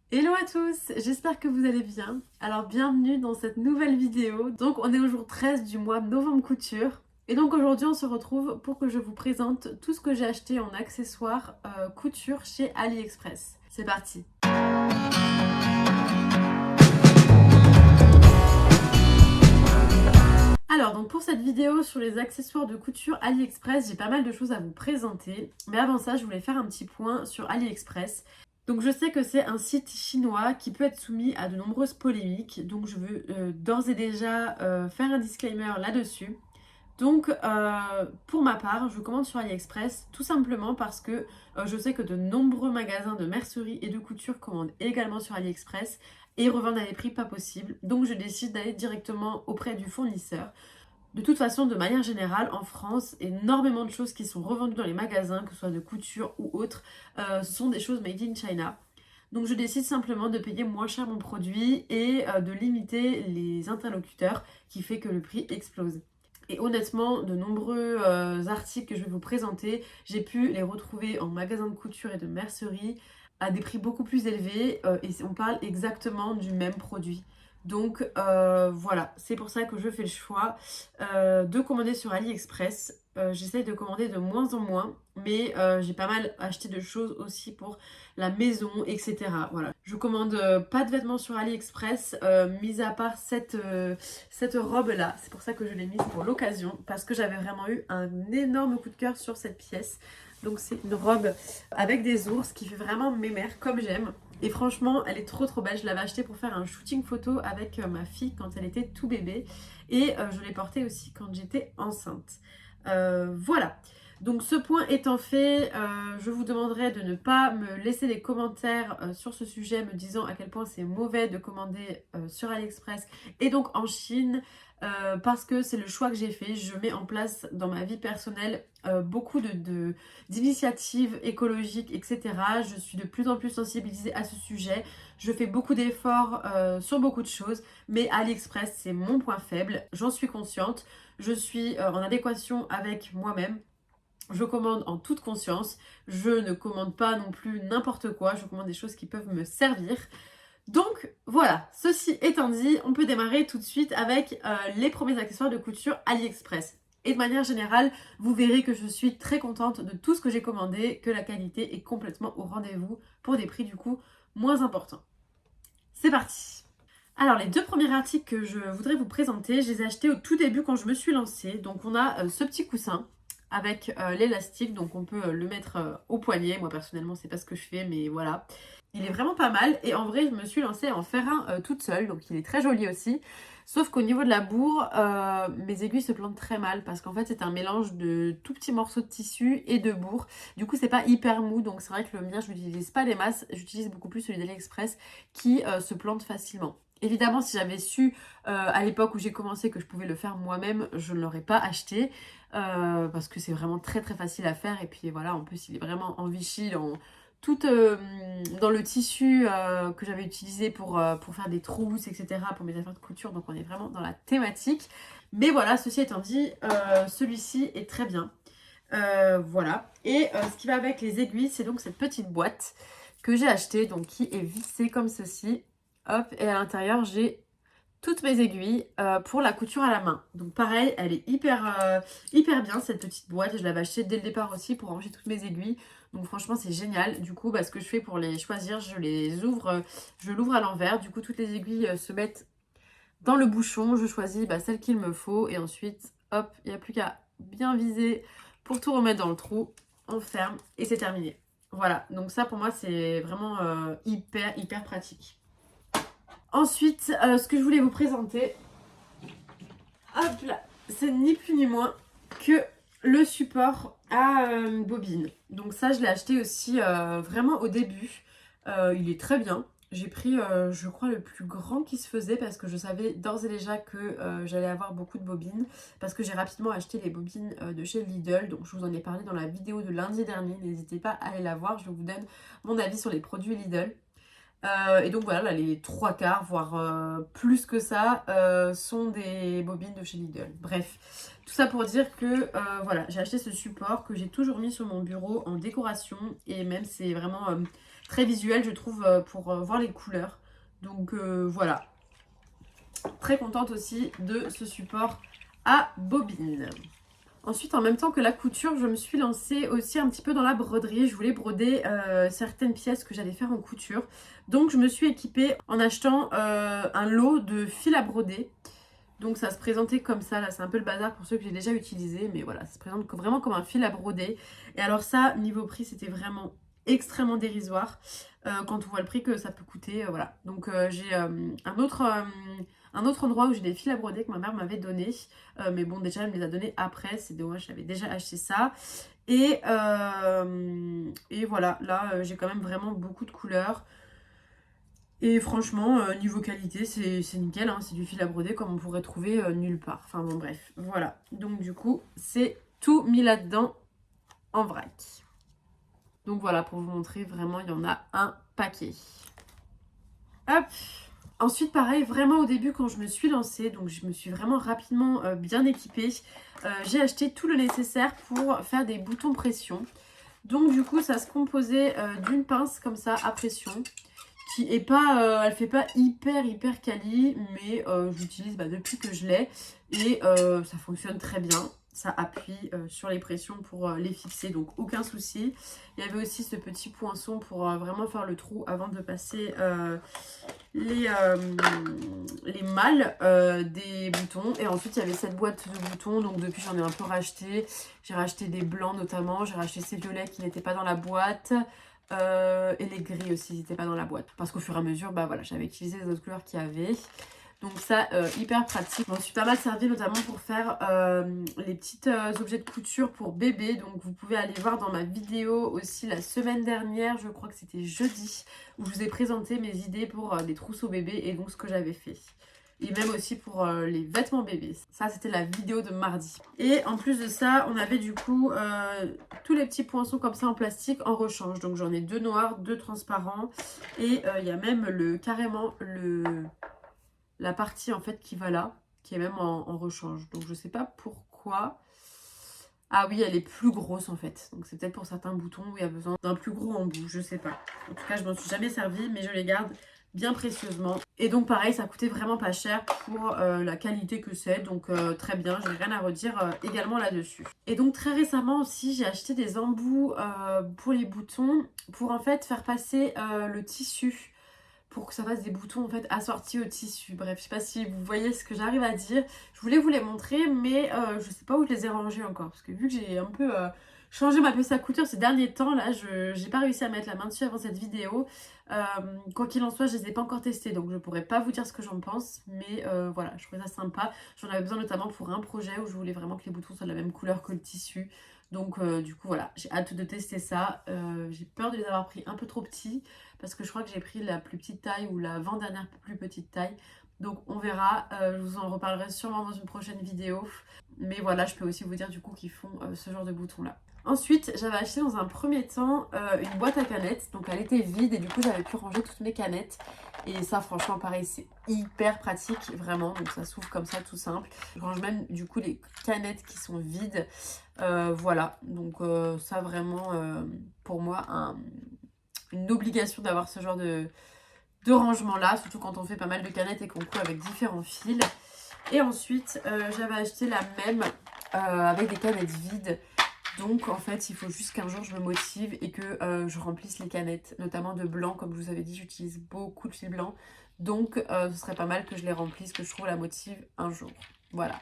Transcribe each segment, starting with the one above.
Hello à tous, j'espère que vous allez bien. Alors bienvenue dans cette nouvelle vidéo. Donc on est au jour 13 du mois de novembre couture. Et donc aujourd'hui on se retrouve pour que je vous présente tout ce que j'ai acheté en accessoires couture chez AliExpress. C'est parti. Alors donc pour cette vidéo sur les accessoires de couture AliExpress, j'ai pas mal de choses à vous présenter. Mais avant ça, je voulais faire un petit point sur AliExpress. Donc je sais que c'est un site chinois qui peut être soumis à de nombreuses polémiques. Donc je veux d'ores et déjà faire un disclaimer là-dessus. Donc pour ma part, je commande sur AliExpress tout simplement parce que je sais que de nombreux magasins de mercerie et de couture commandent également sur AliExpress et revendent à des prix pas possibles. Donc je décide d'aller directement auprès du fournisseur. De toute façon, de manière générale, en France, énormément de choses qui sont revendues dans les magasins, que ce soit de couture ou autre, ce sont des choses made in China. Donc je décide simplement de payer moins cher mon produit et de limiter les interlocuteurs qui fait que le prix explose. Et honnêtement, de nombreux articles que je vais vous présenter, j'ai pu les retrouver en magasin de couture et de mercerie à des prix beaucoup plus élevés et on parle exactement du même produit. Donc voilà, c'est pour ça que je fais le choix de commander sur AliExpress. J'essaye de commander de moins en moins, mais j'ai pas mal acheté de choses aussi pour la maison, etc. Voilà. Je commande pas de vêtements sur AliExpress, mis à part cette robe-là. C'est pour ça que je l'ai mise pour l'occasion, parce que j'avais vraiment eu un énorme coup de cœur sur cette pièce. Donc c'est une robe avec des ours qui fait vraiment mémère, comme j'aime. Et franchement, elle est trop belle. Je l'avais achetée pour faire un shooting photo avec ma fille quand elle était tout bébé. Et je l'ai portée aussi quand j'étais enceinte. Voilà. Donc ce point étant fait, je vous demanderai de ne pas me laisser des commentaires sur ce sujet me disant à quel point c'est mauvais de commander sur AliExpress et donc en Chine parce que c'est le choix que j'ai fait. Je mets en place dans ma vie personnelle beaucoup d'initiatives écologiques, etc. Je suis de plus en plus sensibilisée à ce sujet. Je fais beaucoup d'efforts sur beaucoup de choses, mais AliExpress c'est mon point faible. J'en suis consciente. Je suis en adéquation avec moi-même. Je commande en toute conscience, je ne commande pas non plus n'importe quoi, je commande des choses qui peuvent me servir. Donc voilà, ceci étant dit, on peut démarrer tout de suite avec les premiers accessoires de couture AliExpress. Et de manière générale, vous verrez que je suis très contente de tout ce que j'ai commandé, que la qualité est complètement au rendez-vous pour des prix du coup moins importants. C'est parti! Alors les deux premiers articles que je voudrais vous présenter, je les ai achetés au tout début quand je me suis lancée. Donc on a ce petit coussin avec l'élastique, donc on peut le mettre au poignet. Moi personnellement c'est pas ce que je fais, mais voilà. Il est vraiment pas mal et en vrai je me suis lancée à en faire un toute seule, donc il est très joli aussi. Sauf qu'au niveau de la bourre, mes aiguilles se plantent très mal parce qu'en fait c'est un mélange de tout petits morceaux de tissu et de bourre. Du coup c'est pas hyper mou, donc c'est vrai que le mien je l'utilise pas des masses, j'utilise beaucoup plus celui d'AliExpress qui se plante facilement. Évidemment, si j'avais su à l'époque où j'ai commencé que je pouvais le faire moi-même, je ne l'aurais pas acheté parce que c'est vraiment très facile à faire. Et puis voilà, en plus, il est vraiment en Vichy dans le tissu que j'avais utilisé pour faire des trousses, etc., pour mes affaires de couture. Donc on est vraiment dans la thématique. Mais voilà, ceci étant dit, celui-ci est très bien. Voilà. Et ce qui va avec les aiguilles, c'est donc cette petite boîte que j'ai achetée, donc qui est vissée comme ceci. Hop, et à l'intérieur, j'ai toutes mes aiguilles pour la couture à la main. Donc pareil, elle est hyper bien cette petite boîte. Je l'avais achetée dès le départ aussi pour ranger toutes mes aiguilles. Donc franchement, c'est génial. Du coup, ce que je fais pour les choisir, je l'ouvre à l'envers. Du coup, toutes les aiguilles se mettent dans le bouchon. Je choisis celle qu'il me faut et ensuite, hop, il n'y a plus qu'à bien viser pour tout remettre dans le trou. On ferme et c'est terminé. Voilà, donc ça pour moi, c'est vraiment hyper pratique. Ensuite, ce que je voulais vous présenter, hop là, c'est ni plus ni moins que le support à bobine. Donc ça, je l'ai acheté aussi vraiment au début. Il est très bien. J'ai pris, je crois, le plus grand qui se faisait parce que je savais d'ores et déjà que j'allais avoir beaucoup de bobines. Parce que j'ai rapidement acheté les bobines de chez Lidl. Donc je vous en ai parlé dans la vidéo de lundi dernier. N'hésitez pas à aller la voir. Je vous donne mon avis sur les produits Lidl. Et donc voilà, là, les trois quarts, voire plus que ça, sont des bobines de chez Lidl. Bref, tout ça pour dire que voilà, j'ai acheté ce support que j'ai toujours mis sur mon bureau en décoration. Et même c'est vraiment très visuel je trouve pour voir les couleurs. Donc voilà, très contente aussi de ce support à bobine. Ensuite, en même temps que la couture, je me suis lancée aussi un petit peu dans la broderie. Je voulais broder certaines pièces que j'allais faire en couture. Donc, je me suis équipée en achetant un lot de fil à broder. Donc, ça se présentait comme ça. Là, c'est un peu le bazar pour ceux que j'ai déjà utilisés. Mais voilà, ça se présente vraiment comme un fil à broder. Et alors ça, niveau prix, c'était vraiment extrêmement dérisoire. Quand on voit le prix que ça peut coûter, voilà. Donc, j'ai un autre endroit où j'ai des fils à broder que ma mère m'avait donné. Mais bon, déjà, elle me les a donnés après. C'est dommage, j'avais déjà acheté ça. Et voilà, là, j'ai quand même vraiment beaucoup de couleurs. Et franchement, niveau qualité, c'est nickel. Hein, c'est du fil à broder comme on pourrait trouver nulle part. Enfin bon, bref, voilà. Donc du coup, c'est tout mis là-dedans en vrac. Donc voilà, pour vous montrer, vraiment, il y en a un paquet. Hop! Ensuite, pareil, vraiment au début, quand je me suis lancée, donc je me suis vraiment rapidement bien équipée, j'ai acheté tout le nécessaire pour faire des boutons pression. Donc du coup, ça se composait d'une pince comme ça à pression, qui est pas, elle fait pas hyper quali, mais je l'utilise depuis que je l'ai et ça fonctionne très bien. Ça appuie sur les pressions pour les fixer, donc aucun souci. Il y avait aussi ce petit poinçon pour vraiment faire le trou avant de passer les mâles des boutons. Et ensuite, il y avait cette boîte de boutons, donc depuis j'en ai un peu racheté. J'ai racheté des blancs notamment, j'ai racheté ces violets qui n'étaient pas dans la boîte. Et les gris aussi n'étaient pas dans la boîte. Parce qu'au fur et à mesure, voilà, j'avais utilisé les autres couleurs qu'il y avait. Donc ça, hyper pratique. Je m'en suis pas mal servi notamment pour faire les petits objets de couture pour bébé. Donc vous pouvez aller voir dans ma vidéo aussi la semaine dernière, je crois que c'était jeudi, où je vous ai présenté mes idées pour des trousseaux bébés et donc ce que j'avais fait. Et même aussi pour les vêtements bébés. Ça, c'était la vidéo de mardi. Et en plus de ça, on avait du coup tous les petits poinçons comme ça en plastique en rechange. Donc j'en ai 2 noirs, 2 transparents. Et il y a même carrément la partie en fait qui va là, qui est même en rechange. Donc je sais pas pourquoi. Ah oui, elle est plus grosse en fait. Donc c'est peut-être pour certains boutons où il y a besoin d'un plus gros embout, je sais pas. En tout cas, je m'en suis jamais servi, mais je les garde bien précieusement. Et donc pareil, ça coûtait vraiment pas cher pour la qualité que c'est. Donc très bien, j'ai rien à redire également là-dessus. Et donc très récemment aussi, j'ai acheté des embouts pour les boutons pour en fait faire passer le tissu, pour que ça fasse des boutons en fait assortis au tissu. Bref, je sais pas si vous voyez ce que j'arrive à dire. Je voulais vous les montrer, mais je sais pas où je les ai rangés encore. Parce que vu que j'ai un peu changé ma pièce à couture ces derniers temps, là, j'ai pas réussi à mettre la main dessus avant cette vidéo. Quoi qu'il en soit, je les ai pas encore testés, donc je pourrais pas vous dire ce que j'en pense. Mais voilà, je trouvais ça sympa. J'en avais besoin notamment pour un projet où je voulais vraiment que les boutons soient de la même couleur que le tissu. Donc du coup voilà, j'ai hâte de tester ça. J'ai peur de les avoir pris un peu trop petits parce que je crois que j'ai pris la plus petite taille ou l'avant-dernière plus petite taille. Donc on verra, je vous en reparlerai sûrement dans une prochaine vidéo. Mais voilà, je peux aussi vous dire du coup qu'ils font ce genre de boutons là. Ensuite, j'avais acheté dans un premier temps une boîte à canettes. Donc elle était vide et du coup j'avais pu ranger toutes mes canettes. Et ça franchement pareil, c'est hyper pratique vraiment. Donc ça s'ouvre comme ça tout simple. Je range même du coup les canettes qui sont vides. Voilà, donc ça vraiment pour moi une obligation d'avoir ce genre de rangement là. Surtout quand on fait pas mal de canettes et qu'on coud avec différents fils. Et ensuite j'avais acheté la même avec des canettes vides. Donc en fait il faut juste qu'un jour je me motive et que je remplisse les canettes, notamment de blanc. Comme je vous avais dit, j'utilise beaucoup de fil blanc. Donc ce serait pas mal que je les remplisse, que je trouve la motive un jour. Voilà.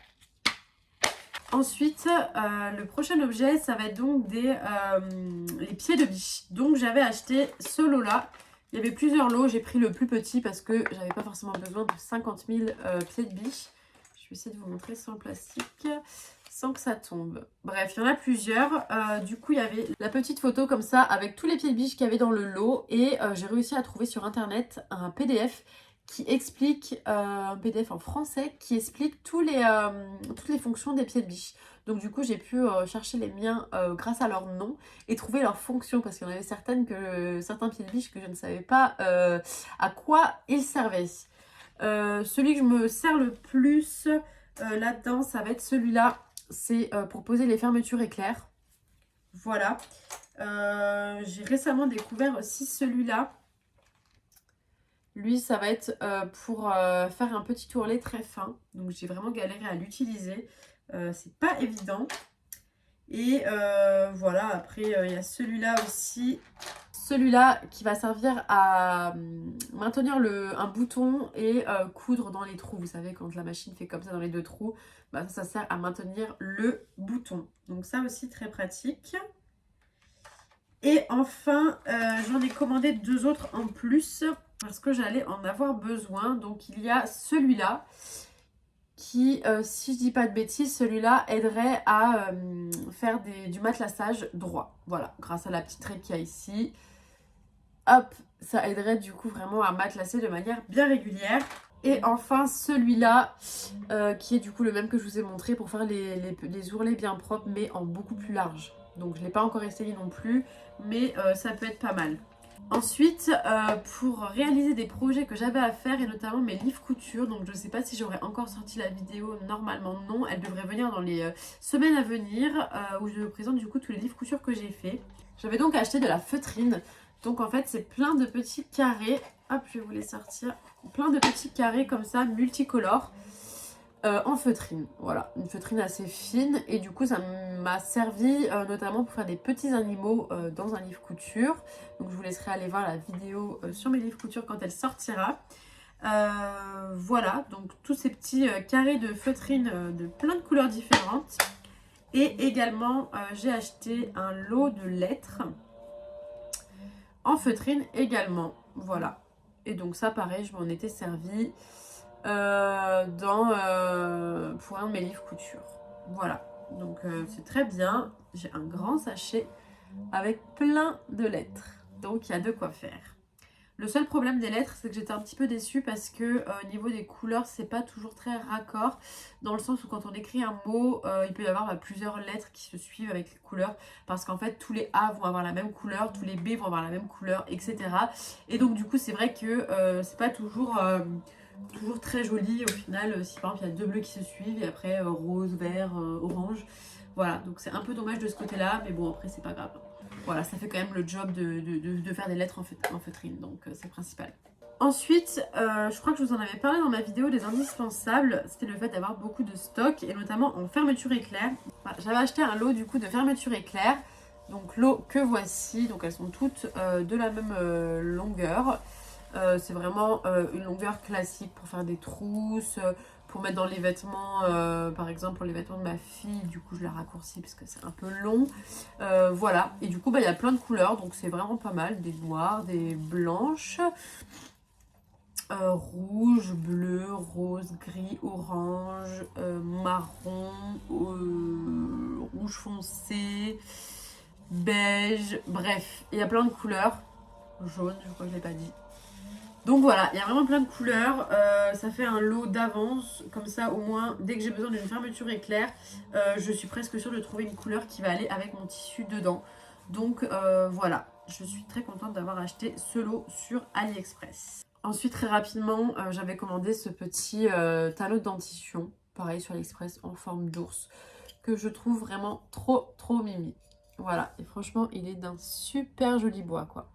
Ensuite, le prochain objet, ça va être donc les pieds de biche. Donc j'avais acheté ce lot-là. Il y avait plusieurs lots, j'ai pris le plus petit parce que j'avais pas forcément besoin de 50 000 pieds de biche. Je vais essayer de vous montrer sans le plastique, sans que ça tombe. Bref, il y en a plusieurs. Du coup, il y avait la petite photo comme ça avec tous les pieds de biche qu'il y avait dans le lot. Et j'ai réussi à trouver sur internet un PDF qui explique, un PDF en français, qui explique toutes les fonctions des pieds de biche. Donc du coup, j'ai pu chercher les miens grâce à leur nom et trouver leurs fonctions. Parce qu'il y en avait certains pieds de biche que je ne savais pas à quoi ils servaient. Celui que je me sers le plus là-dedans, ça va être celui-là. C'est pour poser les fermetures éclairs. Voilà. J'ai récemment découvert aussi celui-là. Lui, ça va être pour faire un petit ourlet très fin. Donc j'ai vraiment galéré à l'utiliser. C'est pas évident. Et voilà, après il y a celui-là aussi. Celui-là qui va servir à maintenir un bouton et coudre dans les trous. Vous savez, quand la machine fait comme ça dans les 2 trous, bah ça sert à maintenir le bouton. Donc ça aussi très pratique. Et enfin, j'en ai commandé 2 autres en plus parce que j'allais en avoir besoin. Donc il y a celui-là qui, si je dis pas de bêtises, celui-là aiderait à faire du matelassage droit. Voilà, grâce à la petite raie qu'il y a ici. Hop, ça aiderait du coup vraiment à matelasser de manière bien régulière. Et enfin celui-là, qui est du coup le même que je vous ai montré pour faire les ourlets bien propres, mais en beaucoup plus large. Donc je ne l'ai pas encore essayé non plus, mais ça peut être pas mal. Ensuite, pour réaliser des projets que j'avais à faire, et notamment mes livres couture, donc je ne sais pas si j'aurai encore sorti la vidéo, normalement non, elle devrait venir dans les semaines à venir, où je vous présente du coup tous les livres couture que j'ai fait. J'avais donc acheté de la feutrine, donc en fait c'est plein de petits carrés, hop je vais vous les sortir, plein de petits carrés comme ça, multicolores. En feutrine, voilà, une feutrine assez fine et du coup ça m'a servi notamment pour faire des petits animaux dans un livre couture. Donc je vous laisserai aller voir la vidéo sur mes livres couture quand elle sortira. Voilà, donc tous ces petits carrés de feutrine de plein de couleurs différentes. Et également j'ai acheté un lot de lettres en feutrine également, voilà. Et donc ça pareil, je m'en étais servi pour un de mes livres couture. Voilà, donc c'est très bien. J'ai un grand sachet avec plein de lettres. Donc il y a de quoi faire. Le seul problème des lettres, c'est que j'étais un petit peu déçue parce que au niveau des couleurs, c'est pas toujours très raccord. Dans le sens où quand on écrit un mot, il peut y avoir plusieurs lettres qui se suivent avec les couleurs. Parce qu'en fait, tous les A vont avoir la même couleur, tous les B vont avoir la même couleur, etc. Et donc du coup, c'est vrai que c'est pas toujours très joli au final. Si par exemple, il y a 2 bleus qui se suivent et après rose, vert, orange. Voilà, donc c'est un peu dommage de ce côté-là. Mais bon, après, c'est pas grave. Voilà, ça fait quand même le job de faire des lettres en feutrine, donc c'est principal. Ensuite, je crois que je vous en avais parlé dans ma vidéo des indispensables, c'était le fait d'avoir beaucoup de stock, et notamment en fermeture éclair. Voilà, j'avais acheté un lot du coup de fermeture éclair, donc lot que voici, donc elles sont toutes de la même longueur. C'est vraiment une longueur classique pour faire des trousses, pour mettre dans les vêtements, par exemple pour les vêtements de ma fille, du coup je la raccourcis parce que c'est un peu long. Voilà, et du coup bah, il y a plein de couleurs, donc c'est vraiment pas mal, des noires, des blanches, rouge, bleu, rose, gris, orange, marron, rouge foncé, beige, bref, il y a plein de couleurs, jaune, je crois que je l'ai pas dit. Donc voilà, il y a vraiment plein de couleurs, ça fait un lot d'avance, comme ça au moins dès que j'ai besoin d'une fermeture éclair, je suis presque sûre de trouver une couleur qui va aller avec mon tissu dedans. Donc voilà, je suis très contente d'avoir acheté ce lot sur AliExpress. Ensuite très rapidement, j'avais commandé ce petit talon de dentition, pareil sur AliExpress en forme d'ours, que je trouve vraiment trop mimi. Voilà, et franchement il est d'un super joli bois quoi.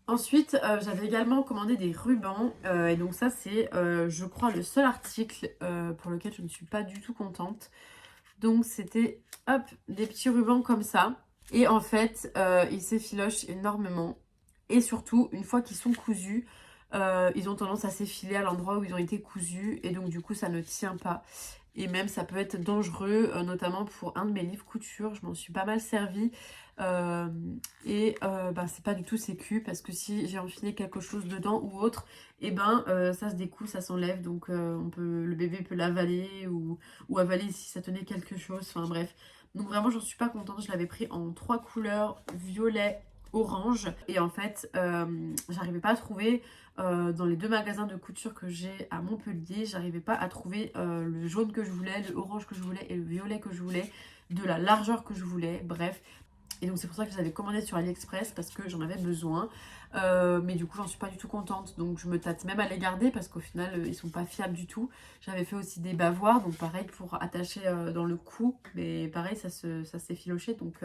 Ensuite, j'avais également commandé des rubans et donc ça c'est je crois le seul article pour lequel je ne suis pas du tout contente. Donc c'était hop des petits rubans comme ça et en fait ils s'effilochent énormément et surtout une fois qu'ils sont cousus ils ont tendance à s'effiler à l'endroit où ils ont été cousus et donc du coup ça ne tient pas. Et même ça peut être dangereux, notamment pour un de mes livres couture, je m'en suis pas mal servie. Bah, c'est pas du tout sécu parce que si j'ai enfilé quelque chose dedans ou autre, et ben ça se découle, ça s'enlève, donc le bébé peut l'avaler ou avaler si ça tenait quelque chose, enfin bref. Donc vraiment j'en suis pas contente, je l'avais pris en 3 couleurs, violet, orange, et en fait j'arrivais pas à trouver dans les 2 magasins de couture que j'ai à Montpellier, j'arrivais pas à trouver le jaune que je voulais, le orange que je voulais et le violet que je voulais, de la largeur que je voulais, bref. Et donc c'est pour ça que je les avais commandés sur AliExpress parce que j'en avais besoin. Mais du coup j'en suis pas du tout contente. Donc je me tâte même à les garder parce qu'au final ils sont pas fiables du tout. J'avais fait aussi des bavoirs, donc pareil pour attacher dans le cou. Mais pareil ça s'est filoché. Donc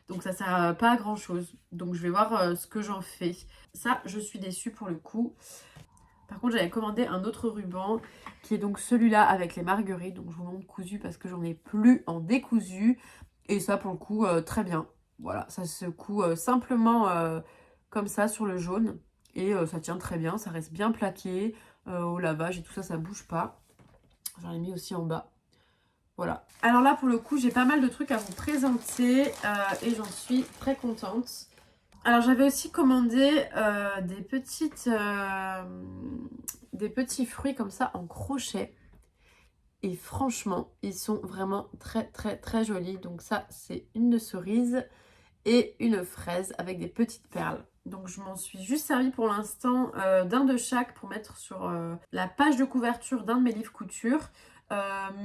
Donc ça sert pas à grand chose. Donc je vais voir ce que j'en fais. Ça, je suis déçue pour le coup. Par contre, j'avais commandé un autre ruban qui est donc celui-là avec les marguerites. Donc je vous montre cousu parce que j'en ai plus en décousu. Et ça, pour le coup, très bien. Voilà, ça se coud simplement comme ça sur le jaune. Et ça tient très bien, ça reste bien plaqué au lavage et tout ça, ça bouge pas. J'en ai mis aussi en bas. Voilà. Alors là, pour le coup, j'ai pas mal de trucs à vous présenter et j'en suis très contente. Alors j'avais aussi commandé des petits fruits comme ça en crochet. Et franchement, ils sont vraiment très très très jolis. Donc ça, c'est une cerise et une fraise avec des petites perles. Donc je m'en suis juste servi pour l'instant d'un de chaque pour mettre sur la page de couverture d'un de mes livres couture.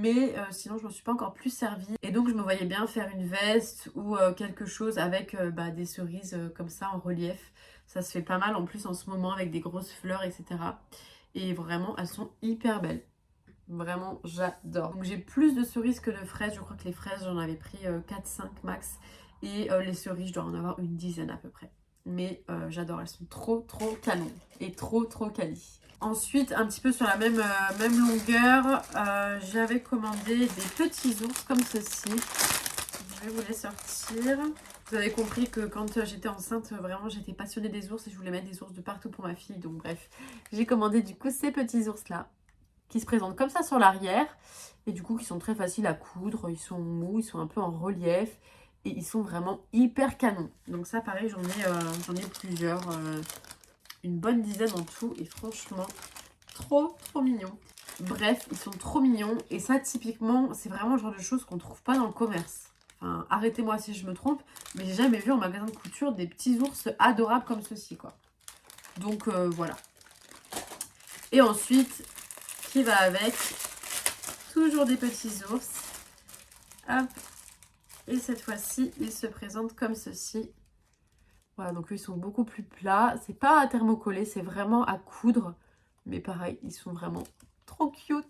Mais sinon je ne me suis pas encore plus servie. Et donc je me voyais bien faire une veste ou quelque chose avec des cerises comme ça en relief. Ça se fait pas mal en plus en ce moment avec des grosses fleurs, etc. Et vraiment, elles sont hyper belles. Vraiment, j'adore. Donc j'ai plus de cerises que de fraises. Je crois que les fraises, j'en avais pris 4-5 max. Et les cerises, je dois en avoir une dizaine à peu près. Mais j'adore, elles sont trop trop canon. Et trop trop quali. Ensuite, un petit peu sur la même longueur, j'avais commandé des petits ours comme ceci. Je vais vous les sortir. Vous avez compris que quand j'étais enceinte, vraiment j'étais passionnée des ours et je voulais mettre des ours de partout pour ma fille. Donc bref, j'ai commandé du coup ces petits ours là qui se présentent comme ça sur l'arrière et du coup qui sont très faciles à coudre, ils sont mous, ils sont un peu en relief et ils sont vraiment hyper canons. Donc ça pareil, j'en ai plusieurs, une bonne dizaine en tout et franchement trop trop mignons. Bref, ils sont trop mignons et ça typiquement c'est vraiment le genre de choses qu'on trouve pas dans le commerce. Enfin, arrêtez-moi si je me trompe, mais j'ai jamais vu en magasin de couture des petits ours adorables comme ceci quoi. Donc voilà. Et ensuite, qui va avec toujours des petits ours. Hop. Et cette fois-ci, ils se présentent comme ceci. Voilà, donc eux, ils sont beaucoup plus plats. C'est pas à thermocoller, c'est vraiment à coudre. Mais pareil, ils sont vraiment trop cute.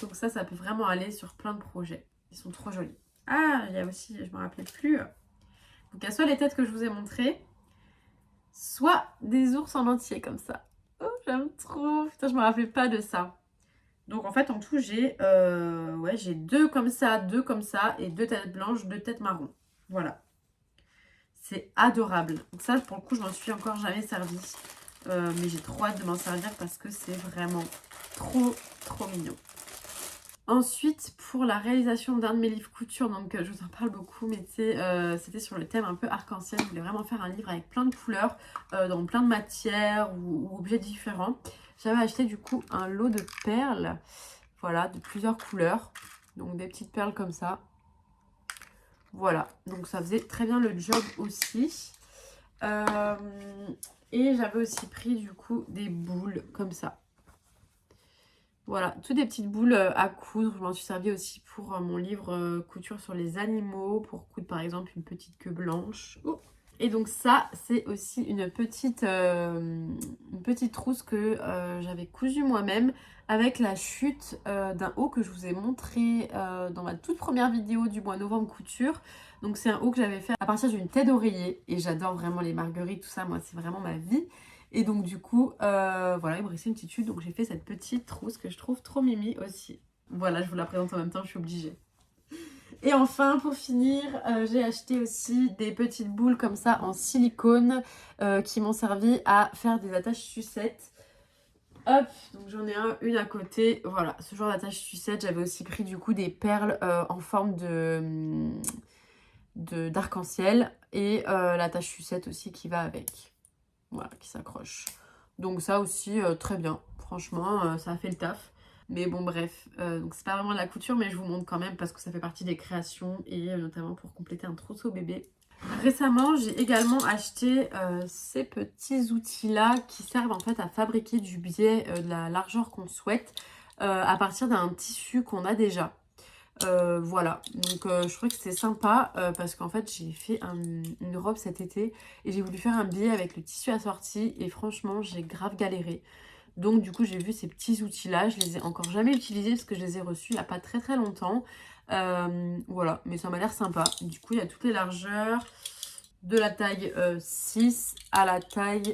Donc ça peut vraiment aller sur plein de projets. Ils sont trop jolis. Ah, il y a aussi, je me rappelais plus. Donc il y a soit les têtes que je vous ai montrées, soit des ours en entier comme ça. Oh, j'aime trop. Putain, je me rappelais pas de ça. Donc en fait en tout j'ai deux comme ça et deux têtes blanches, deux têtes marron. Voilà. C'est adorable. Donc ça pour le coup je m'en suis encore jamais servi. Mais j'ai trop hâte de m'en servir parce que c'est vraiment trop trop mignon. Ensuite pour la réalisation d'un de mes livres couture, donc je vous en parle beaucoup mais c'était sur le thème un peu arc-en-ciel. Je voulais vraiment faire un livre avec plein de couleurs, dans plein de matières ou objets différents. J'avais acheté du coup un lot de perles, voilà, de plusieurs couleurs. Donc des petites perles comme ça. Voilà, donc ça faisait très bien le job aussi. Et j'avais aussi pris du coup des boules comme ça. Voilà, toutes des petites boules à coudre. Je m'en suis servi aussi pour mon livre couture sur les animaux, pour coudre par exemple une petite queue blanche. Oh. Et donc ça, c'est aussi une petite trousse que j'avais cousue moi-même avec la chute d'un haut que je vous ai montré dans ma toute première vidéo du mois novembre couture. Donc c'est un haut que j'avais fait à partir d'une tête d'oreiller et j'adore vraiment les marguerites, tout ça, moi c'est vraiment ma vie. Et donc du coup, voilà, il me restait une petite chute, donc j'ai fait cette petite trousse que je trouve trop mimi aussi. Voilà, je vous la présente en même temps, je suis obligée. Et enfin, pour finir, j'ai acheté aussi des petites boules comme ça en silicone qui m'ont servi à faire des attaches sucettes. Hop, donc j'en ai une à côté. Voilà, ce genre d'attache sucette. J'avais aussi pris du coup des perles en forme d'arc-en-ciel et l'attache sucette aussi qui va avec. Voilà, qui s'accroche. Donc ça aussi, très bien. Franchement, ça a fait le taf. Mais bon, bref, donc c'est pas vraiment de la couture, mais je vous montre quand même parce que ça fait partie des créations et notamment pour compléter un trousseau bébé. Récemment, j'ai également acheté ces petits outils-là qui servent en fait à fabriquer du biais de la largeur qu'on souhaite à partir d'un tissu qu'on a déjà. Voilà, donc je trouvais que c'était sympa parce qu'en fait j'ai fait une robe cet été et j'ai voulu faire un biais avec le tissu assorti et franchement j'ai grave galéré. Donc du coup j'ai vu ces petits outils là, je les ai encore jamais utilisés parce que je les ai reçus il n'y a pas très très longtemps. Voilà, mais ça m'a l'air sympa. Du coup, il y a toutes les largeurs, de la taille 6 à la taille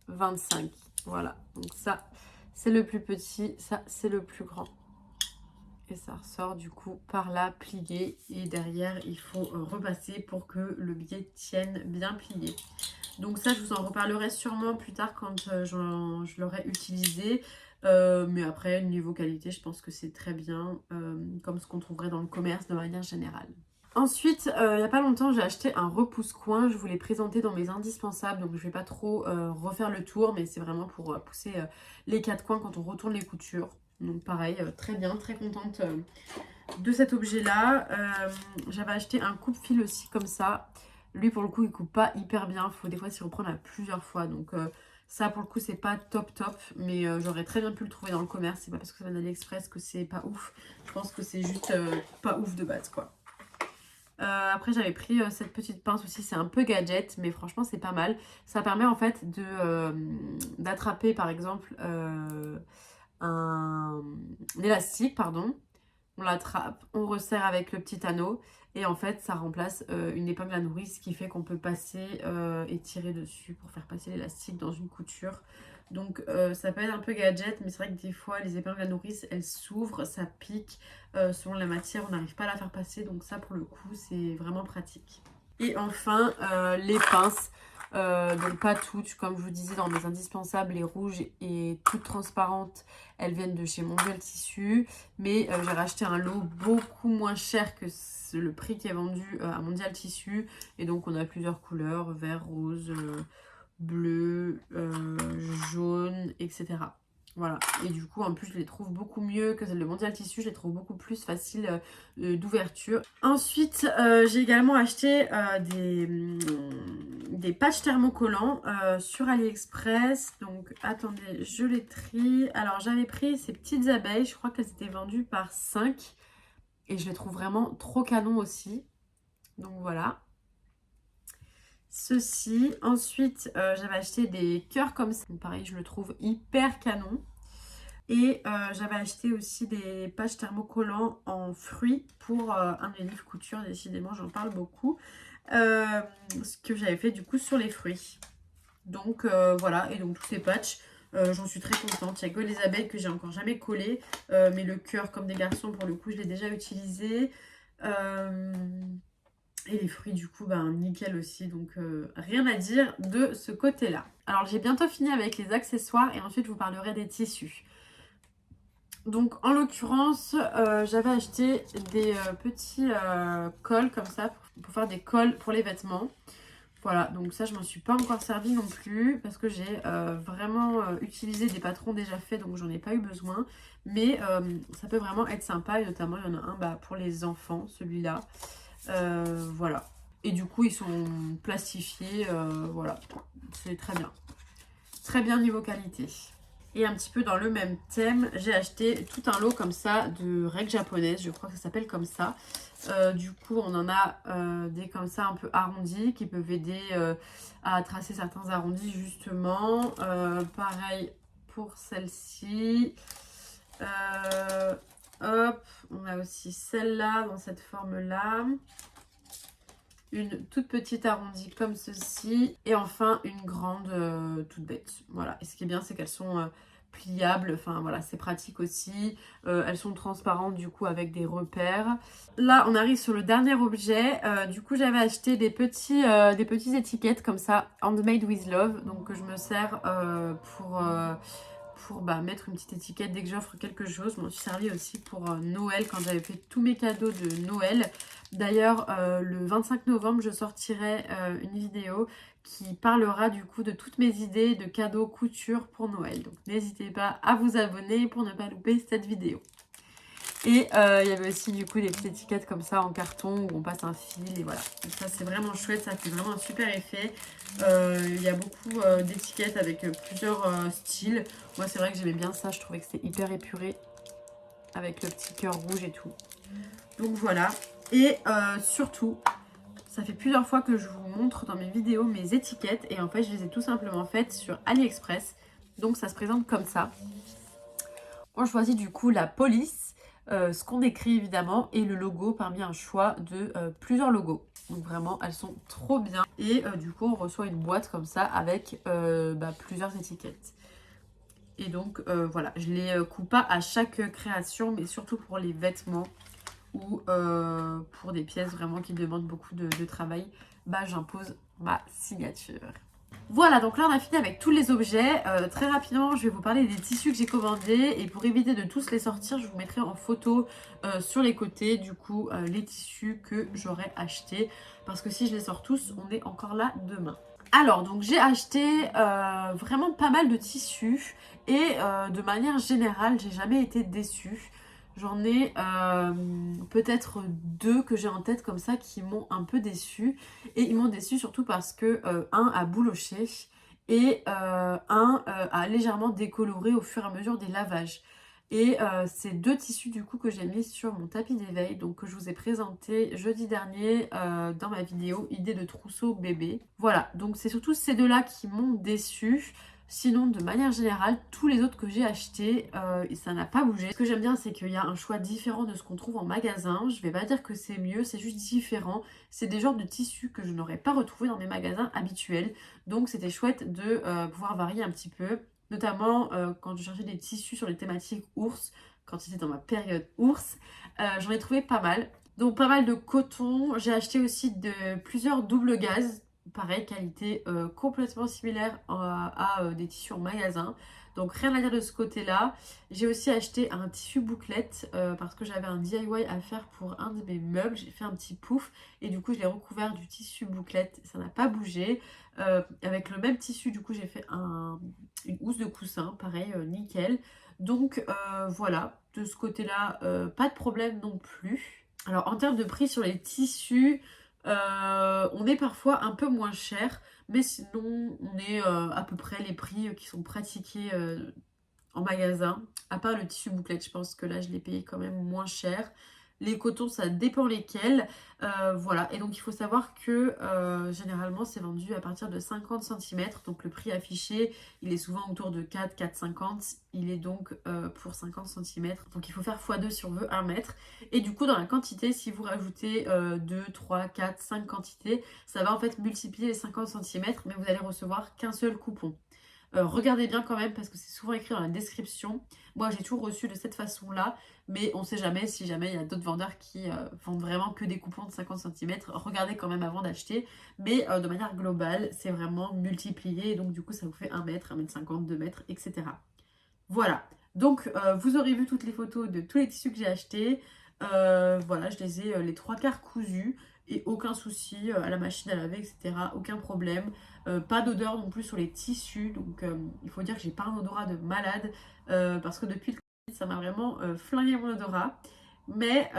25. Voilà, donc ça, c'est le plus petit, ça, c'est le plus grand. Et ça ressort du coup par là, plié. Et derrière, il faut repasser pour que le billet tienne bien plié. Donc ça, je vous en reparlerai sûrement plus tard quand je l'aurai utilisé. Mais après, niveau qualité, je pense que c'est très bien, comme ce qu'on trouverait dans le commerce de manière générale. Ensuite, il n'y a pas longtemps, j'ai acheté un repousse-coin. Je vous l'ai présenté dans mes indispensables, donc je ne vais pas trop refaire le tour, mais c'est vraiment pour pousser les quatre coins quand on retourne les coutures. Donc pareil, très bien, très contente de cet objet-là. J'avais acheté un coupe-fil aussi comme ça. Lui, pour le coup, il coupe pas hyper bien. Il faut des fois s'y reprendre à plusieurs fois. Donc ça, pour le coup, c'est pas top top. Mais j'aurais très bien pu le trouver dans le commerce. C'est pas parce que ça vient d'AliExpress que c'est pas ouf. Je pense que c'est juste pas ouf de base, quoi. Après j'avais pris cette petite pince aussi, c'est un peu gadget mais franchement c'est pas mal. Ça permet en fait d'attraper par exemple un élastique, pardon. On l'attrape, on resserre avec le petit anneau et en fait ça remplace une épingle à nourrice, ce qui fait qu'on peut passer et tirer dessus pour faire passer l'élastique dans une couture. Donc ça peut être un peu gadget, mais c'est vrai que des fois les épingles à nourrice elles s'ouvrent, ça pique, selon la matière on n'arrive pas à la faire passer, donc ça pour le coup c'est vraiment pratique. Et enfin les pinces, donc pas toutes, comme je vous disais dans mes indispensables, les rouges et toutes transparentes, elles viennent de chez Mondial Tissu, mais j'ai racheté un lot beaucoup moins cher que le prix qui est vendu à Mondial Tissu, et donc on a plusieurs couleurs, vert, rose, bleu, jaune, etc. Voilà, et du coup en plus je les trouve beaucoup mieux que celles de Mondial Tissu, je les trouve beaucoup plus faciles d'ouverture. Ensuite j'ai également acheté des patchs thermocollants sur AliExpress. Donc attendez, je les trie. Alors j'avais pris ces petites abeilles, je crois qu'elles étaient vendues par 5 et je les trouve vraiment trop canon aussi. Donc voilà. Ceci. Ensuite, j'avais acheté des cœurs comme ça. Donc, pareil, je le trouve hyper canon. Et j'avais acheté aussi des patchs thermocollants en fruits pour un de mes livres couture. Décidément, j'en parle beaucoup. Ce que j'avais fait du coup sur les fruits. Donc voilà, et donc tous ces patchs, j'en suis très contente. Il n'y a que les abeilles que j'ai encore jamais collées. Mais le cœur comme des garçons, pour le coup, je l'ai déjà utilisé. Et les fruits du coup ben nickel aussi, donc rien à dire de ce côté là. Alors j'ai bientôt fini avec les accessoires et ensuite je vous parlerai des tissus. Donc en l'occurrence j'avais acheté des petits cols comme ça pour faire des cols pour les vêtements. Voilà, donc ça je m'en suis pas encore servi non plus parce que j'ai vraiment utilisé des patrons déjà faits, donc j'en ai pas eu besoin. Mais ça peut vraiment être sympa et notamment il y en a un pour les enfants, celui-là. Voilà. Et du coup, ils sont plastifiés. Voilà. C'est très bien. Très bien niveau qualité. Et un petit peu dans le même thème, j'ai acheté tout un lot comme ça de règles japonaises. Je crois que ça s'appelle comme ça. Du coup, on en a des comme ça un peu arrondis qui peuvent aider à tracer certains arrondis justement. Pareil pour celle-ci. Hop, on a aussi celle-là dans cette forme-là. Une toute petite arrondie comme ceci. Et enfin une grande toute bête. Voilà. Et ce qui est bien, c'est qu'elles sont pliables. Enfin voilà, c'est pratique aussi. Elles sont transparentes du coup avec des repères. Là, on arrive sur le dernier objet. Du coup, j'avais acheté des petites étiquettes comme ça, Handmade with Love. Donc que je me sers pour mettre une petite étiquette dès que j'offre quelque chose. Je m'en suis servi aussi pour Noël quand j'avais fait tous mes cadeaux de Noël. D'ailleurs, le 25 novembre, je sortirai une vidéo qui parlera du coup de toutes mes idées de cadeaux couture pour Noël. Donc n'hésitez pas à vous abonner pour ne pas louper cette vidéo. Et il y avait aussi du coup des petites étiquettes comme ça en carton où on passe un fil et voilà. Donc ça c'est vraiment chouette, ça fait vraiment un super effet. Il y a beaucoup d'étiquettes avec plusieurs styles. Moi c'est vrai que j'aimais bien ça, je trouvais que c'était hyper épuré avec le petit cœur rouge et tout. Donc voilà. Et surtout, ça fait plusieurs fois que je vous montre dans mes vidéos mes étiquettes et en fait je les ai tout simplement faites sur AliExpress. Donc ça se présente comme ça. On choisit du coup la police. ce qu'on écrit évidemment et le logo parmi un choix de plusieurs logos. Donc vraiment elles sont trop bien et du coup on reçoit une boîte comme ça avec plusieurs étiquettes. Et donc voilà, je les coupe pas à chaque création mais surtout pour les vêtements ou pour des pièces vraiment qui demandent beaucoup de travail, j'impose ma signature. Voilà, donc là on a fini avec tous les objets. Très rapidement, je vais vous parler des tissus que j'ai commandés et pour éviter de tous les sortir, je vous mettrai en photo sur les côtés du coup les tissus que j'aurais achetés parce que si je les sors tous, on est encore là demain. Alors, donc j'ai acheté vraiment pas mal de tissus et de manière générale, j'ai jamais été déçue. J'en ai peut-être deux que j'ai en tête comme ça qui m'ont un peu déçue. Et ils m'ont déçue surtout parce que un a bouloché et un a légèrement décoloré au fur et à mesure des lavages. Et c'est deux tissus du coup que j'ai mis sur mon tapis d'éveil, donc que je vous ai présenté jeudi dernier dans ma vidéo idée de trousseau bébé. Voilà, donc c'est surtout ces deux-là qui m'ont déçue. Sinon, de manière générale, tous les autres que j'ai achetés, ça n'a pas bougé. Ce que j'aime bien, c'est qu'il y a un choix différent de ce qu'on trouve en magasin. Je vais pas dire que c'est mieux, c'est juste différent. C'est des genres de tissus que je n'aurais pas retrouvés dans mes magasins habituels. Donc c'était chouette de pouvoir varier un petit peu. Notamment quand je cherchais des tissus sur les thématiques ours, quand c'était dans ma période ours, j'en ai trouvé pas mal. Donc pas mal de coton. J'ai acheté aussi plusieurs doubles gaz. Pareil, qualité complètement similaire à des tissus en magasin. Donc rien à dire de ce côté-là. J'ai aussi acheté un tissu bouclette parce que j'avais un DIY à faire pour un de mes meubles. J'ai fait un petit pouf et du coup je l'ai recouvert du tissu bouclette. Ça n'a pas bougé. Avec le même tissu, du coup j'ai fait une housse de coussin, pareil, nickel. Donc voilà, de ce côté-là, pas de problème non plus. Alors en termes de prix sur les tissus, on est parfois un peu moins cher, mais sinon on est à peu près les prix qui sont pratiqués en magasin. À part le tissu bouclette, je pense que là je l'ai payé quand même moins cher. Les cotons, ça dépend lesquels. Voilà, et donc il faut savoir que généralement c'est vendu à partir de 50 cm. Donc le prix affiché, il est souvent autour de 4,50. Il est donc pour 50 cm. Donc il faut faire x2 si on veut 1 mètre. Et du coup, dans la quantité, si vous rajoutez 2, 3, 4, 5 quantités, ça va en fait multiplier les 50 cm, mais vous allez recevoir qu'un seul coupon. Regardez bien quand même parce que c'est souvent écrit dans la description. Moi j'ai toujours reçu de cette façon-là, mais on sait jamais si jamais il y a d'autres vendeurs qui vendent vraiment que des coupons de 50 cm. Regardez quand même avant d'acheter, mais de manière globale c'est vraiment multiplié et donc du coup ça vous fait 1 mètre, 1 mètre 50, 2 mètres, etc. Voilà, donc vous aurez vu toutes les photos de tous les tissus que j'ai achetés. Voilà, je les ai les 3/4 cousus et aucun souci à la machine à laver, etc. Aucun problème. Pas d'odeur non plus sur les tissus, donc il faut dire que j'ai pas un odorat de malade parce que depuis le Covid, ça m'a vraiment flingué mon odorat. Mais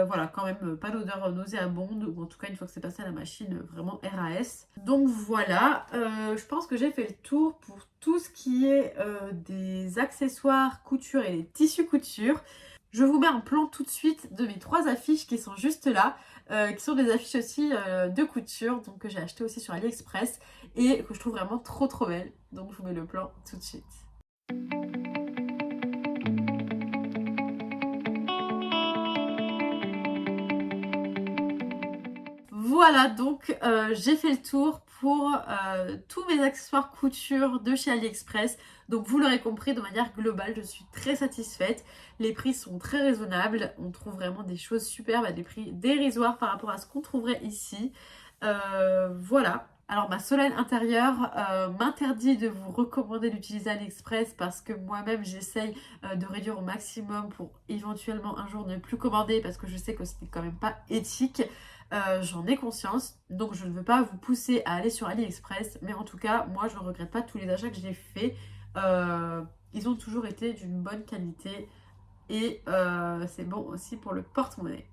voilà, quand même pas d'odeur nauséabonde, ou en tout cas une fois que c'est passé à la machine, vraiment RAS. Donc voilà, je pense que j'ai fait le tour pour tout ce qui est des accessoires couture et les tissus couture. Je vous mets un plan tout de suite de mes 3 affiches qui sont juste là, qui sont des affiches aussi de couture, donc que j'ai acheté aussi sur AliExpress et que je trouve vraiment trop trop belles. Donc je vous mets le plan tout de suite. Voilà, donc j'ai fait le tour pour tous mes accessoires couture de chez AliExpress. Donc vous l'aurez compris, de manière globale, je suis très satisfaite. Les prix sont très raisonnables. On trouve vraiment des choses superbes à des prix dérisoires par rapport à ce qu'on trouverait ici. Voilà. Alors ma Solène intérieure m'interdit de vous recommander d'utiliser AliExpress parce que moi-même j'essaye de réduire au maximum pour éventuellement un jour ne plus commander parce que je sais que ce n'est quand même pas éthique. J'en ai conscience, donc je ne veux pas vous pousser à aller sur AliExpress, mais en tout cas, moi je ne regrette pas tous les achats que j'ai faits. Ils ont toujours été d'une bonne qualité et c'est bon aussi pour le porte-monnaie.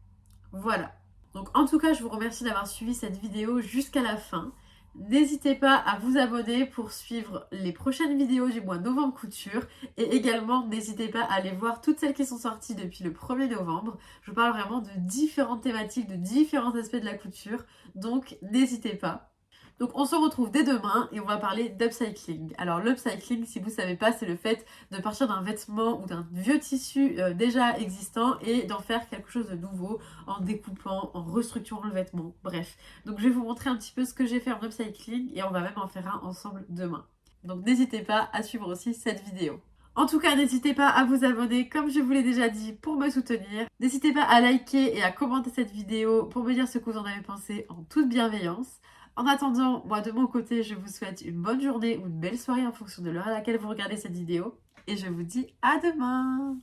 Voilà. Donc en tout cas, je vous remercie d'avoir suivi cette vidéo jusqu'à la fin. N'hésitez pas à vous abonner pour suivre les prochaines vidéos du mois novembre couture. Et également, n'hésitez pas à aller voir toutes celles qui sont sorties depuis le 1er novembre. Je parle vraiment de différentes thématiques, de différents aspects de la couture. Donc n'hésitez pas. Donc on se retrouve dès demain et on va parler d'upcycling. Alors l'upcycling, si vous ne savez pas, c'est le fait de partir d'un vêtement ou d'un vieux tissu déjà existant et d'en faire quelque chose de nouveau en découpant, en restructurant le vêtement, bref. Donc je vais vous montrer un petit peu ce que j'ai fait en upcycling et on va même en faire un ensemble demain. Donc n'hésitez pas à suivre aussi cette vidéo. En tout cas, n'hésitez pas à vous abonner, comme je vous l'ai déjà dit, pour me soutenir. N'hésitez pas à liker et à commenter cette vidéo pour me dire ce que vous en avez pensé en toute bienveillance. En attendant, moi de mon côté, je vous souhaite une bonne journée ou une belle soirée en fonction de l'heure à laquelle vous regardez cette vidéo. Et je vous dis à demain!